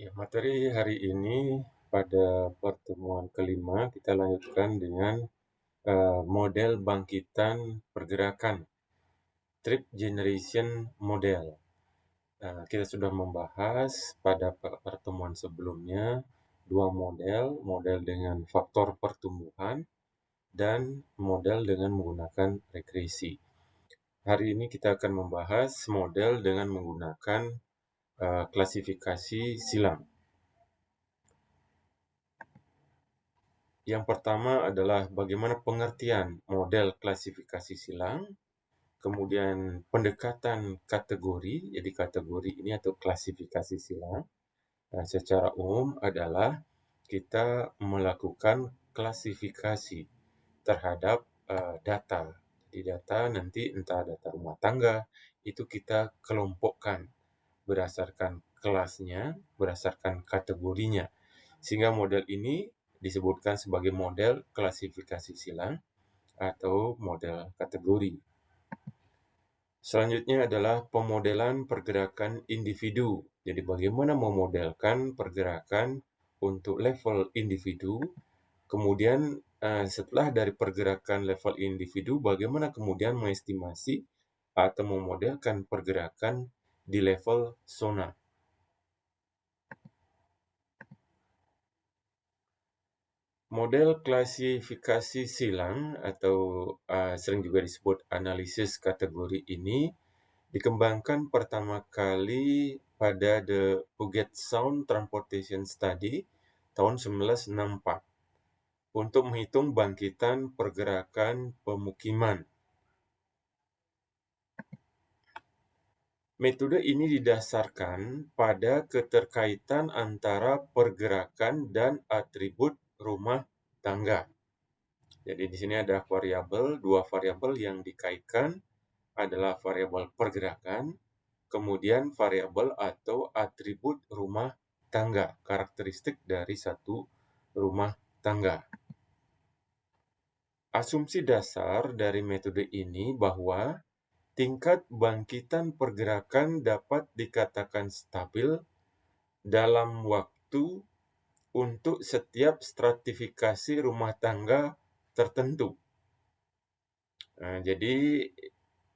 Ya, materi hari ini pada pertemuan kelima kita lanjutkan dengan model bangkitan pergerakan, trip generation model. Kita sudah membahas pada pertemuan sebelumnya dua model, model dengan faktor pertumbuhan dan model dengan menggunakan regresi. Hari ini kita akan membahas model dengan menggunakan klasifikasi silang. Yang pertama adalah bagaimana pengertian model klasifikasi silang, kemudian pendekatan kategori, jadi kategori ini atau klasifikasi silang. Secara umum adalah kita melakukan klasifikasi terhadap data. Jadi data nanti entah data rumah tangga, itu kita kelompokkan berdasarkan kelasnya, berdasarkan kategorinya. Sehingga model ini disebutkan sebagai model klasifikasi silang atau model kategori. Selanjutnya adalah pemodelan pergerakan individu. Jadi bagaimana memodelkan pergerakan untuk level individu, kemudian setelah dari pergerakan level individu, bagaimana kemudian mengestimasi atau memodelkan pergerakan di level zona. Model klasifikasi silang atau sering juga disebut analisis kategori ini dikembangkan pertama kali pada The Puget Sound Transportation Study tahun 1964 untuk menghitung bangkitan pergerakan pemukiman. Metode ini didasarkan pada keterkaitan antara pergerakan dan atribut rumah tangga. Jadi di sini ada dua variabel yang dikaitkan adalah variabel pergerakan, kemudian variabel atau atribut rumah tangga, karakteristik dari satu rumah tangga. Asumsi dasar dari metode ini bahwa tingkat bangkitan pergerakan dapat dikatakan stabil dalam waktu untuk setiap stratifikasi rumah tangga tertentu. Jadi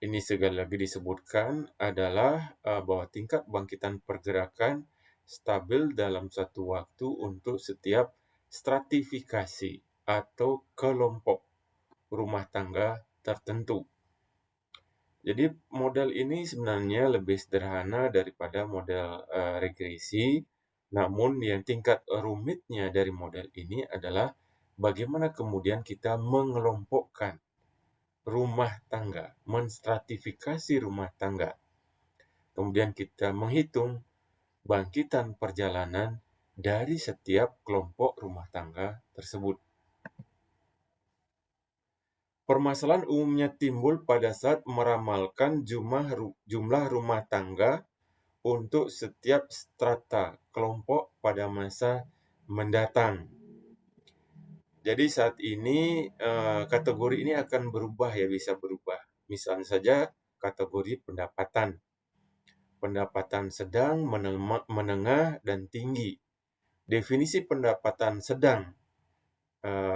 ini sekali lagi disebutkan adalah bahwa tingkat bangkitan pergerakan stabil dalam satu waktu untuk setiap stratifikasi atau kelompok rumah tangga tertentu. Jadi model ini sebenarnya lebih sederhana daripada model regresi, namun yang tingkat rumitnya dari model ini adalah bagaimana kemudian kita mengelompokkan rumah tangga, menstratifikasi rumah tangga. Kemudian kita menghitung bangkitan perjalanan dari setiap kelompok rumah tangga tersebut. Permasalahan umumnya timbul pada saat meramalkan jumlah rumah tangga untuk setiap strata kelompok pada masa mendatang. Jadi saat ini kategori ini akan berubah ya, bisa berubah. Misalnya saja kategori pendapatan sedang, menengah, dan tinggi. Definisi pendapatan sedang,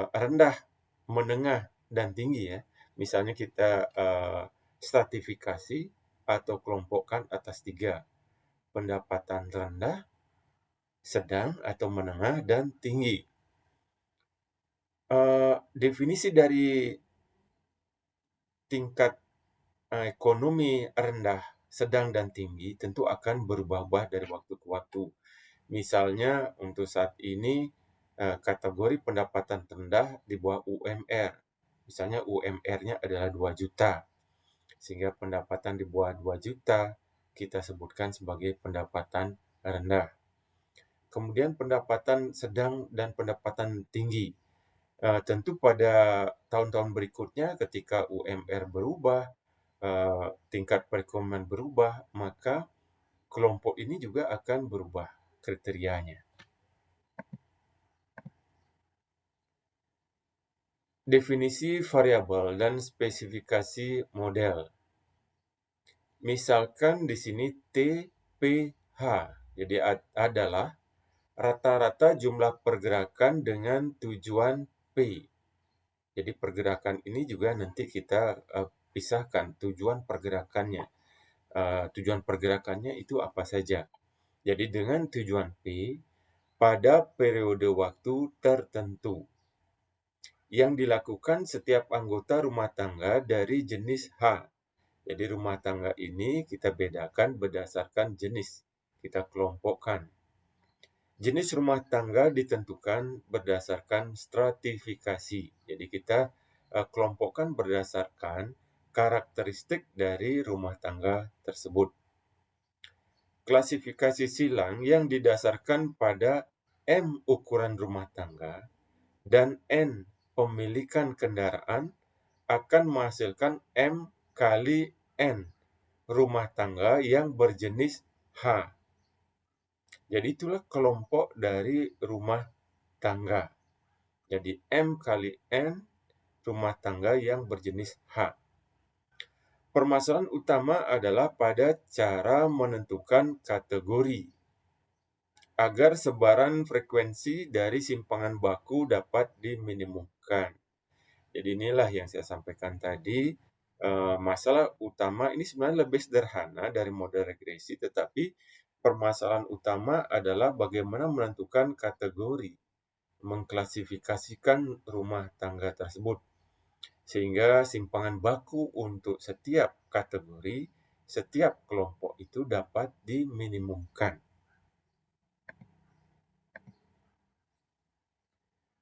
rendah, menengah, dan tinggi ya. Misalnya kita stratifikasi atau kelompokkan atas 3. Pendapatan rendah, sedang atau menengah, dan tinggi. Definisi dari tingkat ekonomi rendah, sedang, dan tinggi tentu akan berubah-ubah dari waktu ke waktu. Misalnya untuk saat ini kategori pendapatan rendah di bawah UMR. Misalnya UMR-nya adalah 2 juta. Sehingga pendapatan di bawah 2 juta kita sebutkan sebagai pendapatan rendah. Kemudian pendapatan sedang dan pendapatan tinggi. Tentu pada tahun-tahun berikutnya ketika UMR berubah, tingkat perekonomian berubah, maka kelompok ini juga akan berubah kriterianya. Definisi variabel dan spesifikasi model. Misalkan di sini TPH, jadi adalah rata-rata jumlah pergerakan dengan tujuan P. Jadi pergerakan ini juga nanti kita pisahkan tujuan pergerakannya. Tujuan pergerakannya itu apa saja. Jadi dengan tujuan P pada periode waktu tertentu yang dilakukan setiap anggota rumah tangga dari jenis H. Jadi rumah tangga ini kita bedakan berdasarkan jenis. Kita kelompokkan. Jenis rumah tangga ditentukan berdasarkan stratifikasi. Jadi kita kelompokkan berdasarkan karakteristik dari rumah tangga tersebut. Klasifikasi silang yang didasarkan pada M ukuran rumah tangga dan N pemilikan kendaraan akan menghasilkan M kali N rumah tangga yang berjenis H. Jadi itulah kelompok dari rumah tangga. Jadi M kali N rumah tangga yang berjenis H. Permasalahan utama adalah pada cara menentukan kategori agar sebaran frekuensi dari simpangan baku dapat diminimumkan. Jadi inilah yang saya sampaikan tadi. Masalah utama ini sebenarnya lebih sederhana dari model regresi, tetapi permasalahan utama adalah bagaimana menentukan kategori, mengklasifikasikan rumah tangga tersebut, sehingga simpangan baku untuk setiap kategori, setiap kelompok itu dapat diminimumkan.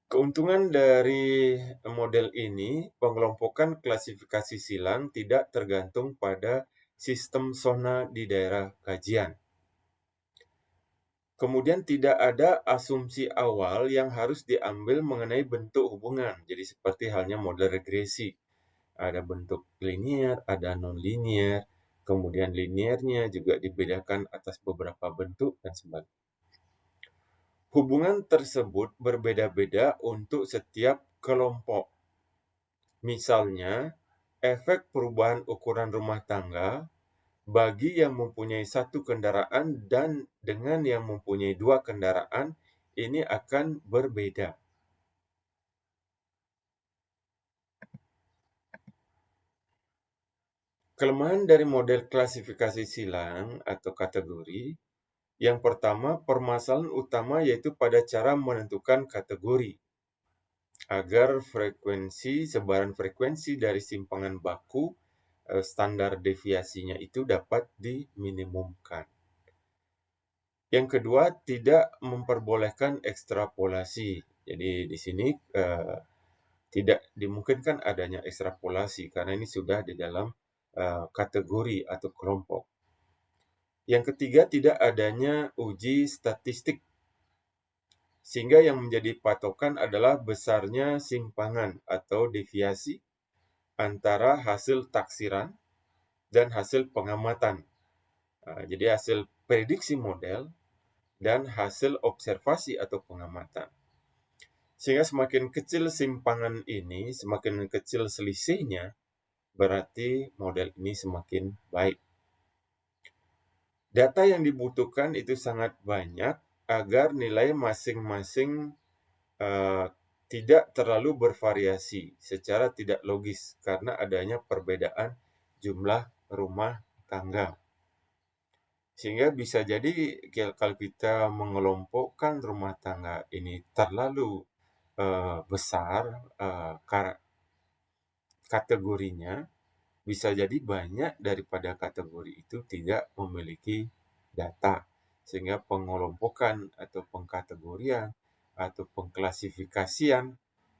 Keuntungan dari model ini, pengelompokan klasifikasi silang tidak tergantung pada sistem zona di daerah kajian. Kemudian tidak ada asumsi awal yang harus diambil mengenai bentuk hubungan. Jadi seperti halnya model regresi. Ada bentuk linier, ada non-linier, kemudian liniernya juga dibedakan atas beberapa bentuk dan sebagainya. Hubungan tersebut berbeda-beda untuk setiap kelompok. Misalnya, efek perubahan ukuran rumah tangga bagi yang mempunyai satu kendaraan dan dengan yang mempunyai dua kendaraan ini akan berbeda. Kelemahan dari model klasifikasi silang atau kategori, yang pertama, permasalahan utama yaitu pada cara menentukan kategori agar sebaran frekuensi dari simpangan baku standar deviasinya itu dapat diminimumkan. Yang kedua, tidak memperbolehkan ekstrapolasi. Jadi di sini tidak dimungkinkan adanya ekstrapolasi karena ini sudah di dalam kategori atau kelompok. Yang ketiga, tidak adanya uji statistik, sehingga yang menjadi patokan adalah besarnya simpangan atau deviasi antara hasil taksiran dan hasil pengamatan. Jadi hasil prediksi model dan hasil observasi atau pengamatan. Sehingga semakin kecil simpangan ini, semakin kecil selisihnya, berarti model ini semakin baik. Data yang dibutuhkan itu sangat banyak agar nilai masing-masing tidak terlalu bervariasi secara tidak logis karena adanya perbedaan jumlah rumah tangga. Sehingga bisa jadi kalau kita mengelompokkan rumah tangga ini terlalu besar kategorinya, bisa jadi banyak daripada kategori itu tidak memiliki data. Sehingga pengelompokan atau pengkategorian atau pengklasifikasian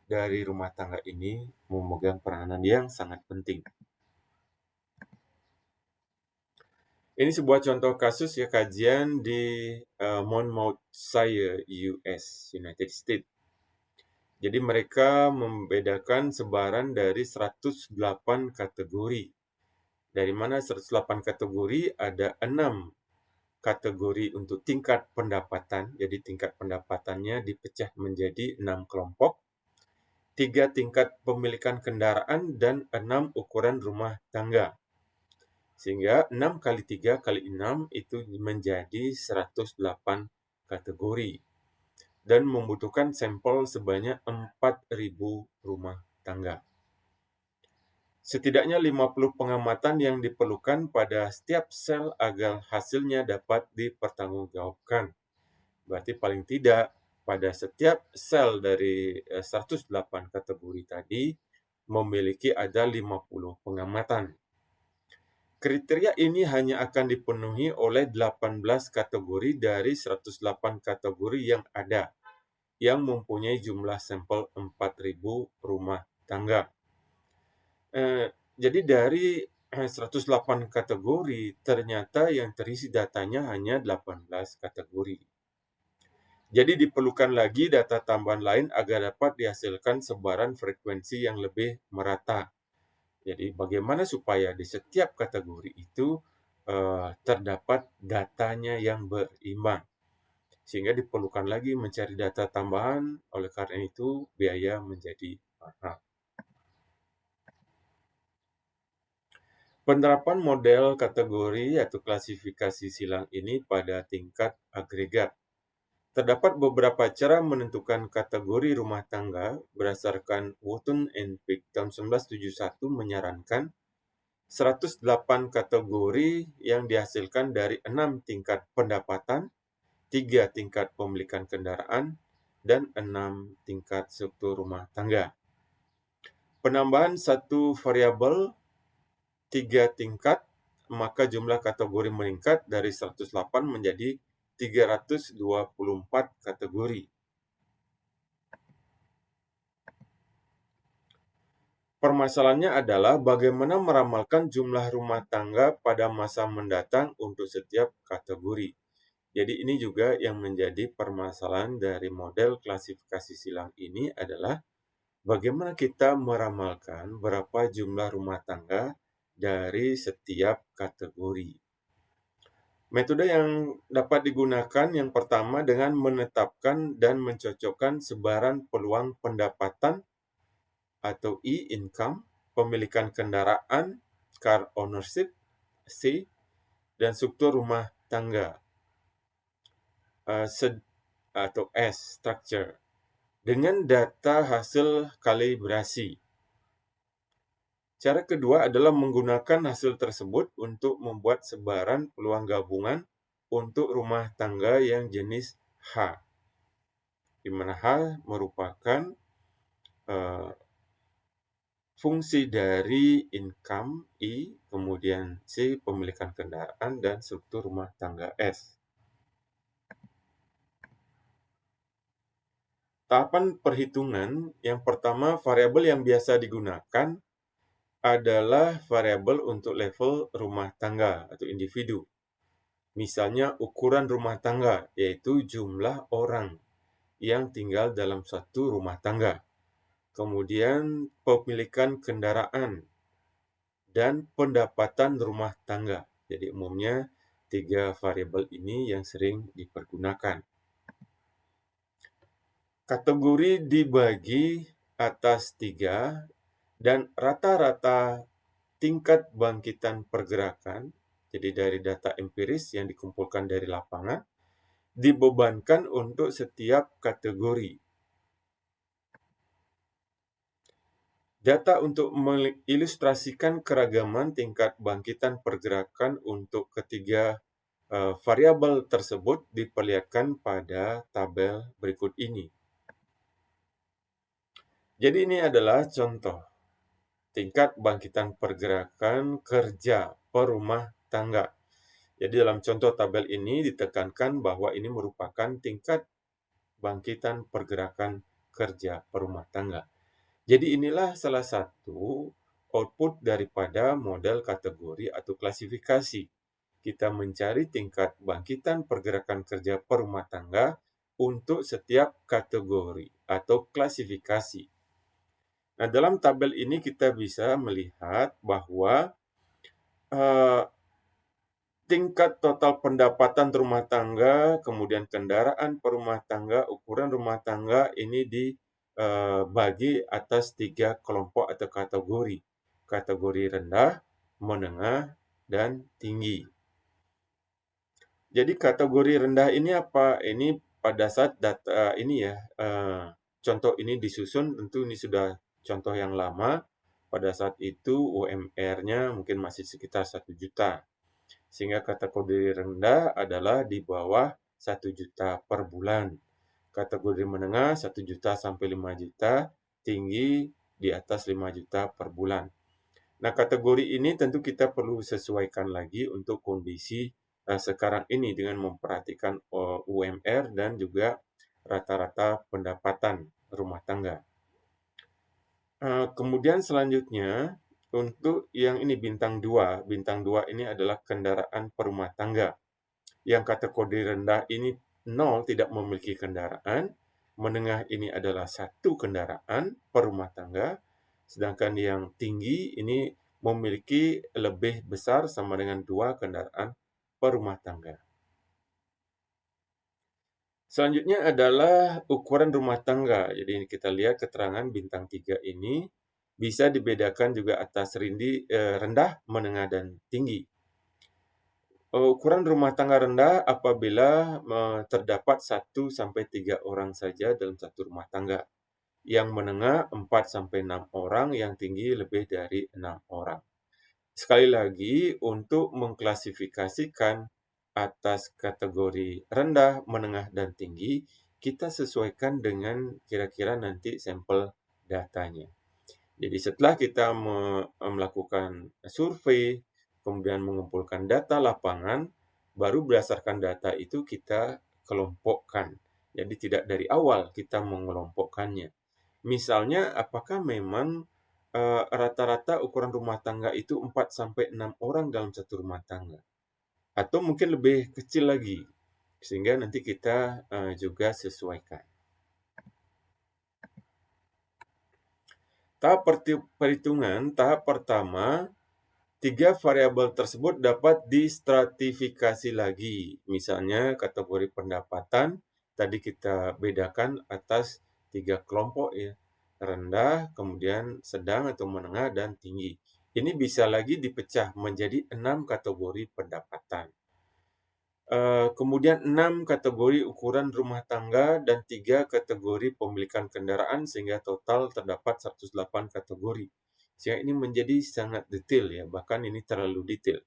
dari rumah tangga ini memegang peranan yang sangat penting. Ini sebuah contoh kasus ya kajian di Monmouthshire, US, United States. Jadi mereka membedakan sebaran dari 108 kategori. Dari mana 108 kategori ada 6 kategori untuk tingkat pendapatan. Jadi tingkat pendapatannya dipecah menjadi 6 kelompok. 3 tingkat pemilikan kendaraan dan 6 ukuran rumah tangga. Sehingga 6 kali 3 kali 6 itu menjadi 108 kategori. dan membutuhkan sampel sebanyak 4.000 rumah tangga. Setidaknya 50 pengamatan yang diperlukan pada setiap sel agar hasilnya dapat dipertanggungjawabkan. Berarti paling tidak pada setiap sel dari 108 kategori tadi memiliki ada 50 pengamatan. Kriteria ini hanya akan dipenuhi oleh 18 kategori dari 108 kategori yang ada, yang mempunyai jumlah sampel 4.000 rumah tangga. Jadi dari 108 kategori, ternyata yang terisi datanya hanya 18 kategori. Jadi diperlukan lagi data tambahan lain agar dapat dihasilkan sebaran frekuensi yang lebih merata. Jadi bagaimana supaya di setiap kategori itu terdapat datanya yang berimbang. Sehingga diperlukan lagi mencari data tambahan, oleh karena itu biaya menjadi mahal. Penerapan model kategori atau klasifikasi silang ini pada tingkat agregat. Terdapat beberapa cara menentukan kategori rumah tangga berdasarkan Wotton and Pick tahun 1971 menyarankan 108 kategori yang dihasilkan dari 6 tingkat pendapatan, 3 tingkat pemilikan kendaraan, dan 6 tingkat struktur rumah tangga. Penambahan satu variabel 3 tingkat, maka jumlah kategori meningkat dari 108 menjadi 324 kategori. Permasalahannya adalah bagaimana meramalkan jumlah rumah tangga pada masa mendatang untuk setiap kategori. Jadi ini juga yang menjadi permasalahan dari model klasifikasi silang ini adalah bagaimana kita meramalkan berapa jumlah rumah tangga dari setiap kategori. Metode yang dapat digunakan yang pertama dengan menetapkan dan mencocokkan sebaran peluang pendapatan atau E-income, pemilikan kendaraan, car ownership, C, dan struktur rumah tangga, atau S, structure, dengan data hasil kalibrasi. Cara kedua adalah menggunakan hasil tersebut untuk membuat sebaran peluang gabungan untuk rumah tangga yang jenis H, di mana H merupakan fungsi dari income I, kemudian C pemilikan kendaraan, dan struktur rumah tangga S. Tahapan perhitungan yang pertama, variabel yang biasa digunakan adalah variabel untuk level rumah tangga atau individu. Misalnya ukuran rumah tangga, yaitu jumlah orang yang tinggal dalam satu rumah tangga. Kemudian pemilikan kendaraan dan pendapatan rumah tangga. Jadi umumnya 3 variabel ini yang sering dipergunakan. Kategori dibagi atas 3 dan rata-rata tingkat bangkitan pergerakan, jadi dari data empiris yang dikumpulkan dari lapangan, dibebankan untuk setiap kategori. Data untuk mengilustrasikan keragaman tingkat bangkitan pergerakan untuk ketiga variabel tersebut diperlihatkan pada tabel berikut ini. Jadi ini adalah contoh tingkat bangkitan pergerakan kerja per rumah tangga. Jadi dalam contoh tabel ini ditekankan bahwa ini merupakan tingkat bangkitan pergerakan kerja per rumah tangga. Jadi inilah salah satu output daripada model kategori atau klasifikasi. Kita mencari tingkat bangkitan pergerakan kerja per rumah tangga untuk setiap kategori atau klasifikasi. Nah, dalam tabel ini kita bisa melihat bahwa tingkat total pendapatan rumah tangga, kemudian kendaraan per rumah tangga, ukuran rumah tangga ini dibagi atas 3 kelompok atau kategori. Kategori rendah, menengah, dan tinggi. Jadi kategori rendah ini apa? Ini pada saat data ini ya, contoh ini disusun, tentu ini sudah contoh yang lama. Pada saat itu UMR-nya mungkin masih sekitar 1 juta, sehingga kategori rendah adalah di bawah 1 juta per bulan. Kategori menengah 1 juta sampai 5 juta, tinggi di atas 5 juta per bulan. Nah, kategori ini tentu kita perlu sesuaikan lagi untuk kondisi sekarang ini dengan memperhatikan UMR dan juga rata-rata pendapatan rumah tangga. Kemudian selanjutnya, untuk yang ini bintang 2. Bintang 2 ini adalah kendaraan perumah tangga. Yang kategori rendah ini 0, tidak memiliki kendaraan. Menengah ini adalah 1 kendaraan perumah tangga. Sedangkan yang tinggi ini memiliki lebih besar sama dengan 2 kendaraan perumah tangga. Selanjutnya adalah ukuran rumah tangga. Jadi kita lihat keterangan bintang 3 ini bisa dibedakan juga atas rendah, menengah, dan tinggi. Ukuran rumah tangga rendah apabila terdapat 1 sampai 3 orang saja dalam satu rumah tangga. Yang menengah 4 sampai 6 orang, yang tinggi lebih dari 6 orang. Sekali lagi, untuk mengklasifikasikan atas kategori rendah, menengah, dan tinggi, kita sesuaikan dengan kira-kira nanti sampel datanya. Jadi setelah kita melakukan survei, kemudian mengumpulkan data lapangan, baru berdasarkan data itu kita kelompokkan. Jadi tidak dari awal kita mengelompokkannya. Misalnya, apakah memang rata-rata ukuran rumah tangga itu 4 sampai 6 orang dalam satu rumah tangga? Atau mungkin lebih kecil lagi, sehingga nanti kita juga sesuaikan. Tahap perhitungan, tahap pertama, 3 variabel tersebut dapat distratifikasi lagi. Misalnya kategori pendapatan, tadi kita bedakan atas 3 kelompok ya. Rendah, kemudian sedang atau menengah, dan tinggi. Ini bisa lagi dipecah menjadi 6 kategori pendapatan. Kemudian 6 kategori ukuran rumah tangga dan 3 kategori pemilikan kendaraan, sehingga total terdapat 108 kategori. Sehingga ini menjadi sangat detail ya, bahkan ini terlalu detail.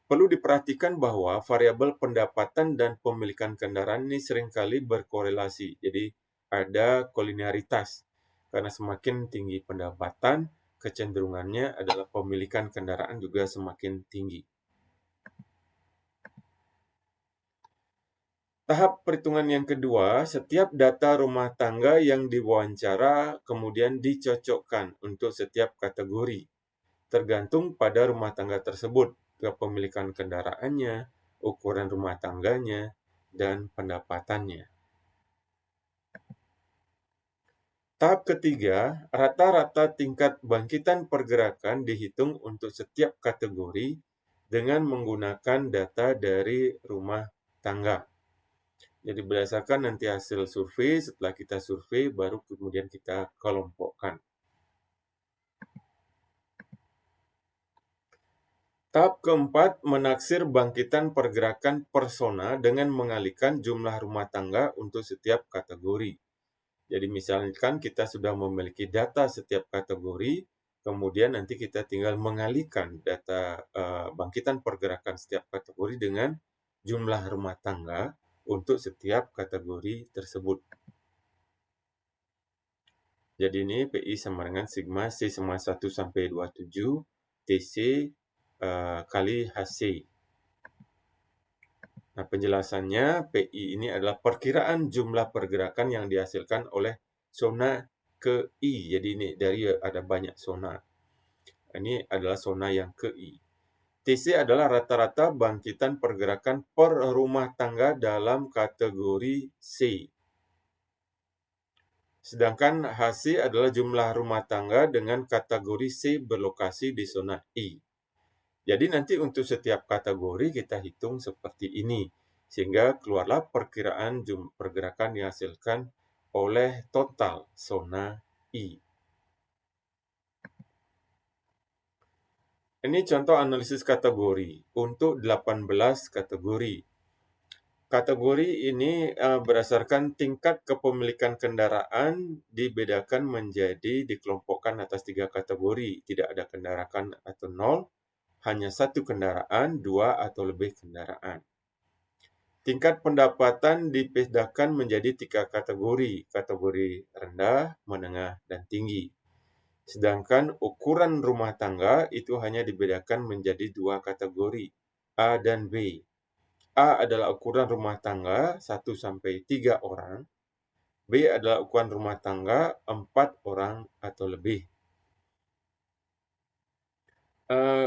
Perlu diperhatikan bahwa variabel pendapatan dan pemilikan kendaraan ini seringkali berkorelasi. Jadi ada kolinearitas. Karena semakin tinggi pendapatan, kecenderungannya adalah pemilikan kendaraan juga semakin tinggi. Tahap perhitungan yang kedua, setiap data rumah tangga yang diwawancara kemudian dicocokkan untuk setiap kategori, tergantung pada rumah tangga tersebut, kepemilikan kendaraannya, ukuran rumah tangganya, dan pendapatannya. Tahap ketiga, rata-rata tingkat bangkitan pergerakan dihitung untuk setiap kategori dengan menggunakan data dari rumah tangga. Jadi berdasarkan nanti hasil survei, setelah kita survei, baru kemudian kita kelompokkan. Tahap keempat, menaksir bangkitan pergerakan persona dengan mengalihkan jumlah rumah tangga untuk setiap kategori. Jadi misalkan kita sudah memiliki data setiap kategori, kemudian nanti kita tinggal mengalihkan data bangkitan pergerakan setiap kategori dengan jumlah rumah tangga untuk setiap kategori tersebut. Jadi ini PI sama dengan sigma C sama 1 sampai 27 TC kali HC. Nah, penjelasannya PI ini adalah perkiraan jumlah pergerakan yang dihasilkan oleh zona ke I. Jadi ini dari ada banyak zona. Ini adalah zona yang ke I. TC adalah rata-rata bangkitan pergerakan per rumah tangga dalam kategori C. Sedangkan HC adalah jumlah rumah tangga dengan kategori C berlokasi di zona I. Jadi nanti untuk setiap kategori kita hitung seperti ini, sehingga keluarlah perkiraan pergerakan yang dihasilkan oleh total zona I. Ini contoh analisis kategori untuk 18 kategori. Kategori ini berdasarkan tingkat kepemilikan kendaraan dibedakan menjadi dikelompokkan atas 3 kategori. Tidak ada kendaraan atau nol, hanya 1 kendaraan, 2 atau lebih kendaraan. Tingkat pendapatan dibedakan menjadi 3 kategori, kategori rendah, menengah, dan tinggi. Sedangkan ukuran rumah tangga itu hanya dibedakan menjadi 2 kategori, A dan B. A adalah ukuran rumah tangga 1 sampai 3 orang, B adalah ukuran rumah tangga 4 orang atau lebih.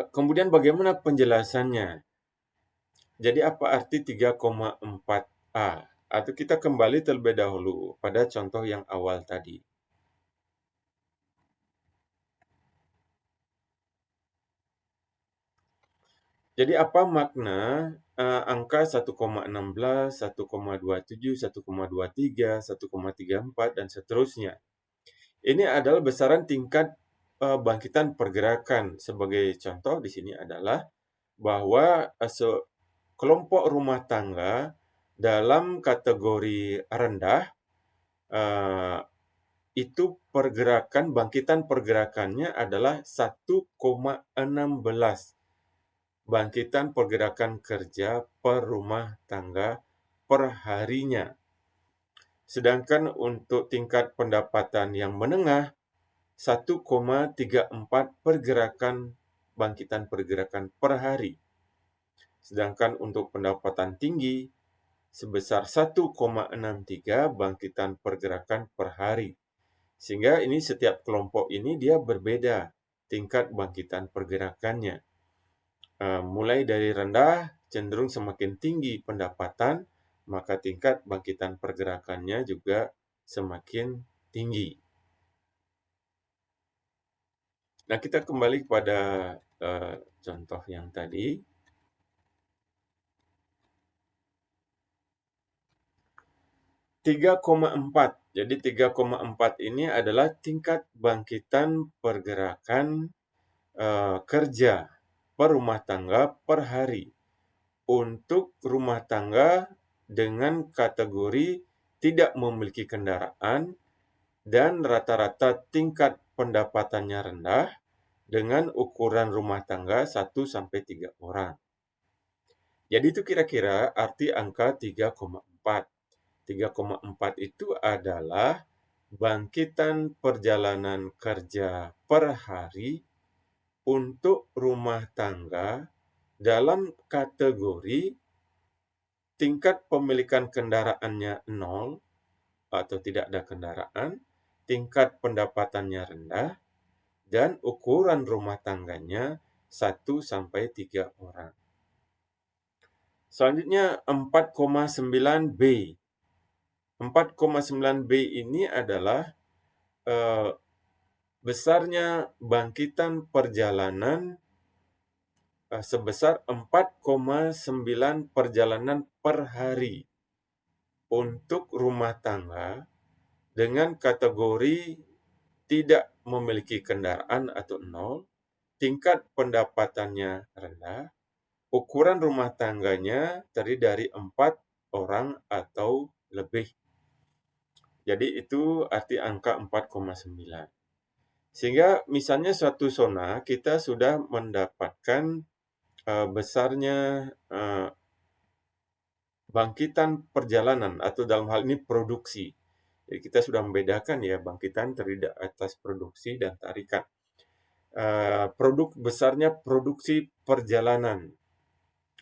Kemudian bagaimana penjelasannya? Jadi apa arti 3,4A? Atau kita kembali terlebih dahulu pada contoh yang awal tadi. Jadi apa makna angka 1,16, 1,27, 1,23, 1,34, dan seterusnya? Ini adalah besaran tingkat bangkitan pergerakan. Sebagai contoh di sini adalah bahwa kelompok rumah tangga dalam kategori rendah itu bangkitan pergerakannya adalah 1,16 bangkitan pergerakan kerja per rumah tangga per harinya. Sedangkan untuk tingkat pendapatan yang menengah 1,34 bangkitan pergerakan per hari. Sedangkan untuk pendapatan tinggi sebesar 1,63 bangkitan pergerakan per hari. Sehingga ini setiap kelompok ini dia berbeda tingkat bangkitan pergerakannya. Mulai dari rendah cenderung semakin tinggi pendapatan, maka tingkat bangkitan pergerakannya juga semakin tinggi. Nah, kita kembali kepada contoh yang tadi. 3,4. Jadi 3,4 ini adalah tingkat bangkitan pergerakan kerja per rumah tangga per hari untuk rumah tangga dengan kategori tidak memiliki kendaraan dan rata-rata tingkat pendapatannya rendah dengan ukuran rumah tangga 1 sampai 3 orang. Jadi itu kira-kira arti angka 3,4. 3,4 itu adalah bangkitan perjalanan kerja per hari untuk rumah tangga dalam kategori tingkat pemilikan kendaraannya 0 atau tidak ada kendaraan, tingkat pendapatannya rendah, dan ukuran rumah tangganya 1 sampai 3 orang. Selanjutnya 4,9B. 4,9B ini adalah besarnya bangkitan perjalanan sebesar 4,9 perjalanan per hari untuk rumah tangga dengan kategori tidak memiliki kendaraan atau 0, tingkat pendapatannya rendah, ukuran rumah tangganya terdiri dari 4 orang atau lebih. Jadi itu arti angka 4,9. Sehingga misalnya suatu zona kita sudah mendapatkan besarnya bangkitan perjalanan atau dalam hal ini produksi. Jadi kita sudah membedakan ya bangkitan terdiri atas produksi dan tarikan. Besarnya produksi perjalanan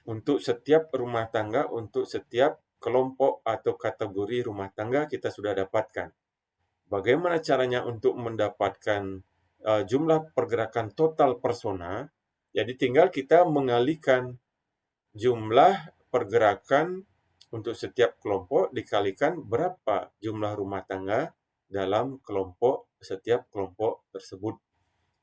untuk setiap rumah tangga, untuk setiap kelompok atau kategori rumah tangga kita sudah dapatkan. Bagaimana caranya untuk mendapatkan jumlah pergerakan total persona? Jadi tinggal kita mengalihkan jumlah pergerakan untuk setiap kelompok dikalikan berapa jumlah rumah tangga dalam setiap kelompok tersebut.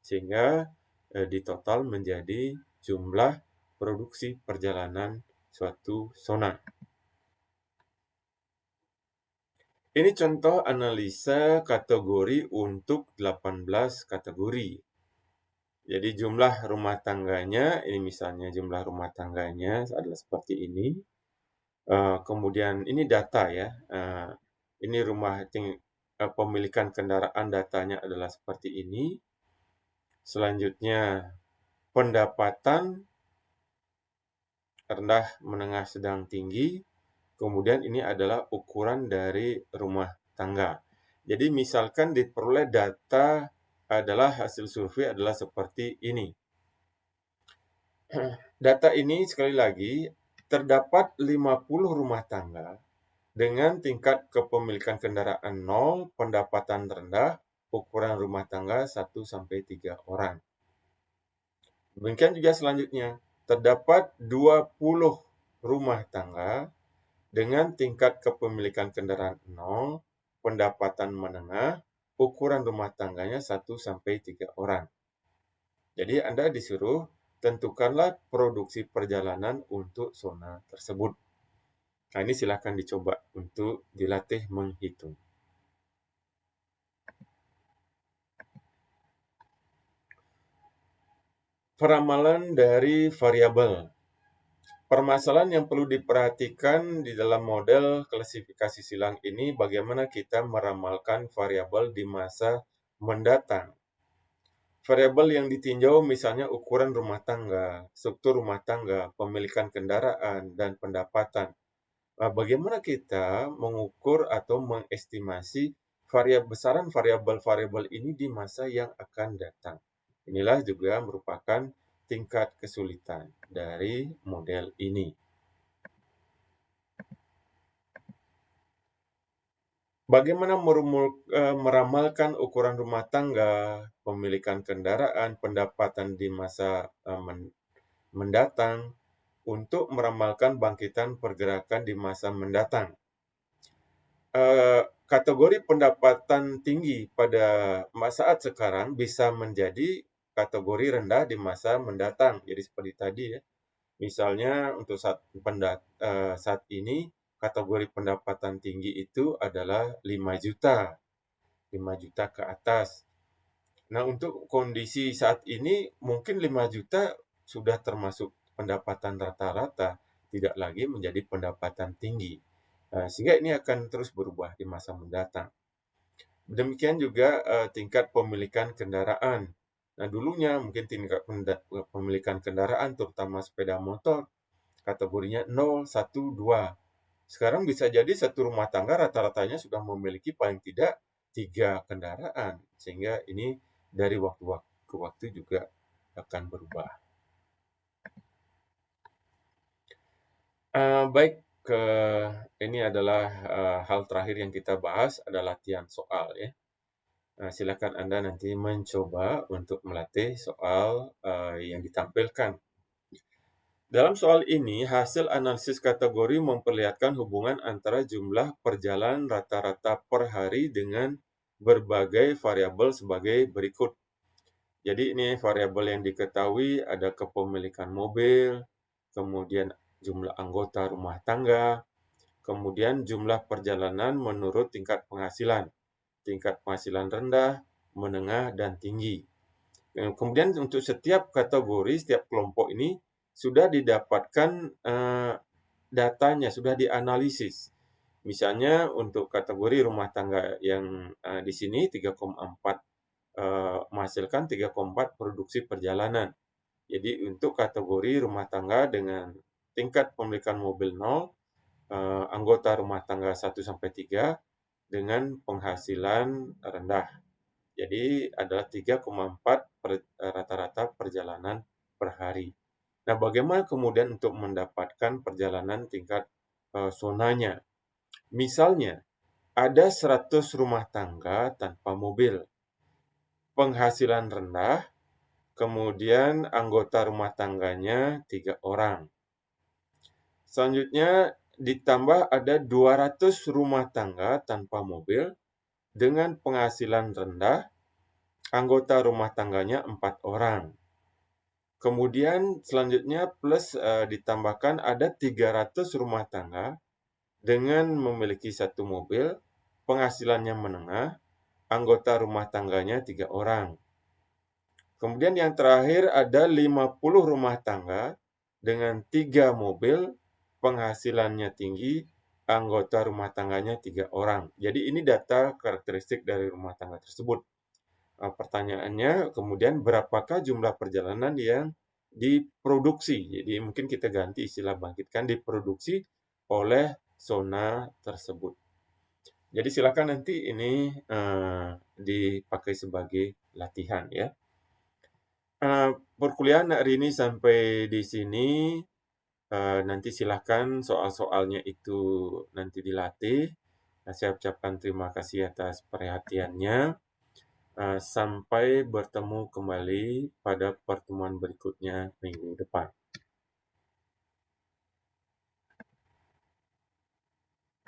Sehingga di total menjadi jumlah produksi perjalanan suatu zona. Ini contoh analisa kategori untuk 18 kategori. Jadi jumlah rumah tangganya, ini misalnya jumlah rumah tangganya adalah seperti ini. Kemudian ini data ya, ini pemilikan kendaraan datanya adalah seperti ini. Selanjutnya pendapatan rendah, menengah, sedang, tinggi. Kemudian ini adalah ukuran dari rumah tangga. Jadi misalkan diperoleh data adalah hasil survei adalah seperti ini. Data ini sekali lagi terdapat 50 rumah tangga dengan tingkat kepemilikan kendaraan 0, pendapatan rendah, ukuran rumah tangga 1 sampai 3 orang. Demikian juga selanjutnya, terdapat 20 rumah tangga dengan tingkat kepemilikan kendaraan 0, pendapatan menengah, ukuran rumah tangganya 1 sampai 3 orang. Jadi Anda disuruh tentukanlah produksi perjalanan untuk zona tersebut. Nah, ini silakan dicoba untuk dilatih menghitung. Peramalan dari variabel. Permasalahan yang perlu diperhatikan di dalam model klasifikasi silang ini bagaimana kita meramalkan variabel di masa mendatang. Variabel yang ditinjau misalnya ukuran rumah tangga, struktur rumah tangga, pemilikan kendaraan, dan pendapatan. Bagaimana kita mengukur atau mengestimasi besaran variabel-variabel ini di masa yang akan datang. Inilah juga merupakan tingkat kesulitan dari model ini. Bagaimana meramalkan ukuran rumah tangga, pemilikan kendaraan, pendapatan di masa mendatang untuk meramalkan bangkitan pergerakan di masa mendatang? Kategori pendapatan tinggi pada saat sekarang bisa menjadi kategori rendah di masa mendatang. Jadi seperti tadi ya. Misalnya untuk saat ini kategori pendapatan tinggi itu adalah 5 juta. 5 juta ke atas. Nah, untuk kondisi saat ini mungkin 5 juta sudah termasuk pendapatan rata-rata, tidak lagi menjadi pendapatan tinggi. Sehingga ini akan terus berubah di masa mendatang. Demikian juga tingkat pemilikan kendaraan. Nah, dulunya mungkin tingkat pemilikan kendaraan terutama sepeda motor kategorinya 0, 1, 2. Sekarang bisa jadi satu rumah tangga rata-ratanya sudah memiliki paling tidak 3 kendaraan. Sehingga ini dari waktu ke waktu juga akan berubah. Baik, ini adalah hal terakhir yang kita bahas adalah latihan soal ya. Silakan Anda nanti mencoba untuk melatih soal yang ditampilkan. Dalam soal ini, hasil analisis kategori memperlihatkan hubungan antara jumlah perjalanan rata-rata per hari dengan berbagai variabel sebagai berikut. Jadi ini variabel yang diketahui ada kepemilikan mobil, kemudian jumlah anggota rumah tangga, kemudian jumlah perjalanan menurut tingkat penghasilan rendah, menengah, dan tinggi. Kemudian untuk setiap kategori, setiap kelompok ini sudah didapatkan datanya, sudah dianalisis. Misalnya untuk kategori rumah tangga yang di sini 3,4 menghasilkan 3,4 produksi perjalanan. Jadi untuk kategori rumah tangga dengan tingkat pemilikan mobil 0, anggota rumah tangga 1 sampai 3 dengan penghasilan rendah. Jadi adalah 3,4 rata-rata perjalanan per hari. Nah, bagaimana kemudian untuk mendapatkan perjalanan tingkat zonanya? Misalnya, ada 100 rumah tangga tanpa mobil. Penghasilan rendah, kemudian anggota rumah tangganya 3 orang. Selanjutnya ditambah ada 200 rumah tangga tanpa mobil dengan penghasilan rendah, anggota rumah tangganya 4 orang. Kemudian selanjutnya plus ditambahkan ada 300 rumah tangga dengan memiliki 1 mobil, penghasilannya menengah, anggota rumah tangganya 3 orang. Kemudian yang terakhir ada 50 rumah tangga dengan 3 mobil, penghasilannya tinggi, anggota rumah tangganya 3 orang. Jadi ini data karakteristik dari rumah tangga tersebut. Pertanyaannya kemudian berapakah jumlah perjalanan yang diproduksi? Jadi mungkin kita ganti istilah bangkitkan, diproduksi oleh zona tersebut. Jadi silakan nanti ini dipakai sebagai latihan ya. Perkuliahan hari ini sampai di sini. Nanti silahkan soal-soalnya itu nanti dilatih. Saya ucapkan terima kasih atas perhatiannya. Sampai bertemu kembali pada pertemuan berikutnya minggu depan.